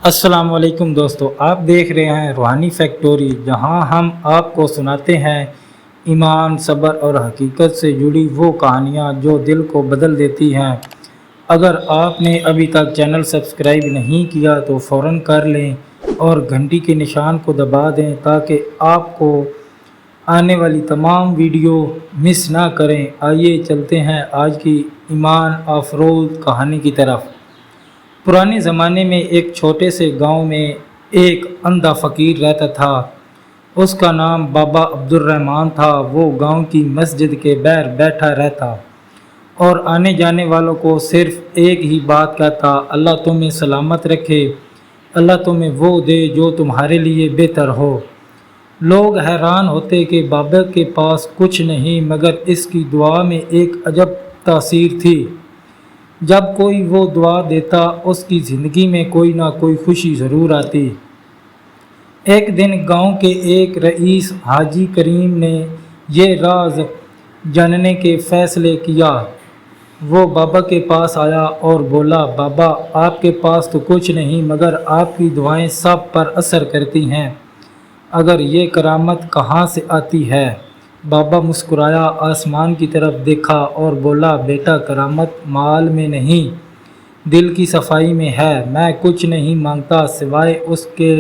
السلام علیکم دوستو، آپ دیکھ رہے ہیں روحانی فیکٹوری، جہاں ہم آپ کو سناتے ہیں ایمان، صبر اور حقیقت سے جڑی وہ کہانیاں جو دل کو بدل دیتی ہیں۔ اگر آپ نے ابھی تک چینل سبسکرائب نہیں کیا تو فوراً کر لیں اور گھنٹی کے نشان کو دبا دیں تاکہ آپ کو آنے والی تمام ویڈیو مس نہ کریں۔ آئیے چلتے ہیں آج کی ایمان افروز کہانی کی طرف۔ پرانے زمانے میں ایک چھوٹے سے گاؤں میں ایک اندھا فقیر رہتا تھا۔ اس کا نام بابا عبد الرحمن تھا۔ وہ گاؤں کی مسجد کے باہر بیٹھا رہتا اور آنے جانے والوں کو صرف ایک ہی بات کہتا: اللہ تمہیں سلامت رکھے، اللہ تمہیں وہ دے جو تمہارے لیے بہتر ہو۔ لوگ حیران ہوتے کہ بابا کے پاس کچھ نہیں، مگر اس کی دعا میں ایک عجب تاثیر تھی۔ جب کوئی وہ دعا دیتا، اس کی زندگی میں کوئی نہ کوئی خوشی ضرور آتی۔ ایک دن گاؤں کے ایک رئیس حاجی کریم نے یہ راز جاننے کے فیصلے کیا۔ وہ بابا کے پاس آیا اور بولا: بابا، آپ کے پاس تو کچھ نہیں، مگر آپ کی دعائیں سب پر اثر کرتی ہیں۔ اگر یہ کرامت کہاں سے آتی ہے؟ بابا مسکرایا، آسمان کی طرف دیکھا اور بولا: بیٹا، کرامت مال میں نہیں، دل کی صفائی میں ہے۔ میں کچھ نہیں مانگتا سوائے اس کے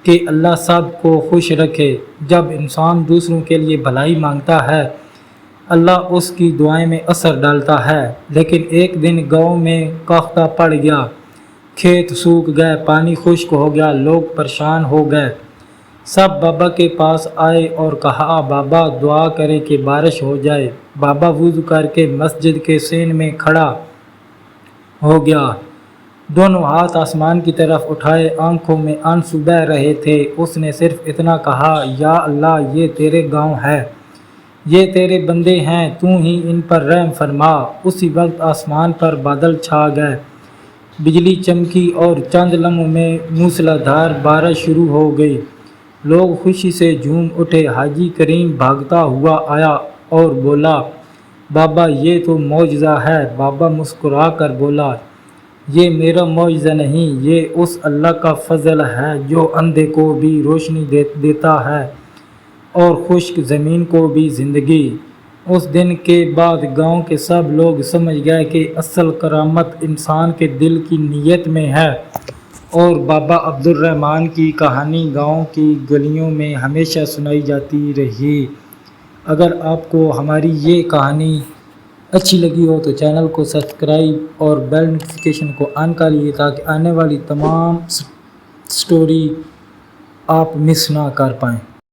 کہ اللہ سب کو خوش رکھے۔ جب انسان دوسروں کے لیے بھلائی مانگتا ہے، اللہ اس کی دعائیں میں اثر ڈالتا ہے۔ لیکن ایک دن گاؤں میں قحط پڑ گیا، کھیت سوکھ گئے، پانی خشک ہو گیا، لوگ پریشان ہو گئے۔ سب بابا کے پاس آئے اور کہا: بابا، دعا کریں کہ بارش ہو جائے۔ بابا وضو کر کے مسجد کے سین میں کھڑا ہو گیا، دونوں ہاتھ آسمان کی طرف اٹھائے، آنکھوں میں آنسو بہہ رہے تھے۔ اس نے صرف اتنا کہا: یا اللہ، یہ تیرے گاؤں ہے، یہ تیرے بندے ہیں، تو ہی ان پر رحم فرما۔ اسی وقت آسمان پر بادل چھا گئے، بجلی چمکی اور چند لمحوں میں موسلا دھار بارش شروع ہو گئی۔ لوگ خوشی سے جھوم اٹھے۔ حاجی کریم بھاگتا ہوا آیا اور بولا: بابا، یہ تو معجزہ ہے۔ بابا مسکرا کر بولا: یہ میرا معجزہ نہیں، یہ اس اللہ کا فضل ہے جو اندھے کو بھی روشنی دیتا ہے اور خشک زمین کو بھی زندگی۔ اس دن کے بعد گاؤں کے سب لوگ سمجھ گئے کہ اصل کرامت انسان کے دل کی نیت میں ہے، اور بابا عبد الرحمن کی کہانی گاؤں کی گلیوں میں ہمیشہ سنائی جاتی رہی۔ اگر آپ کو ہماری یہ کہانی اچھی لگی ہو تو چینل کو سبسکرائب اور بیل نوٹیفیکیشن کو آن کر لیے تاکہ آنے والی تمام سٹوری آپ مس نہ کر پائیں۔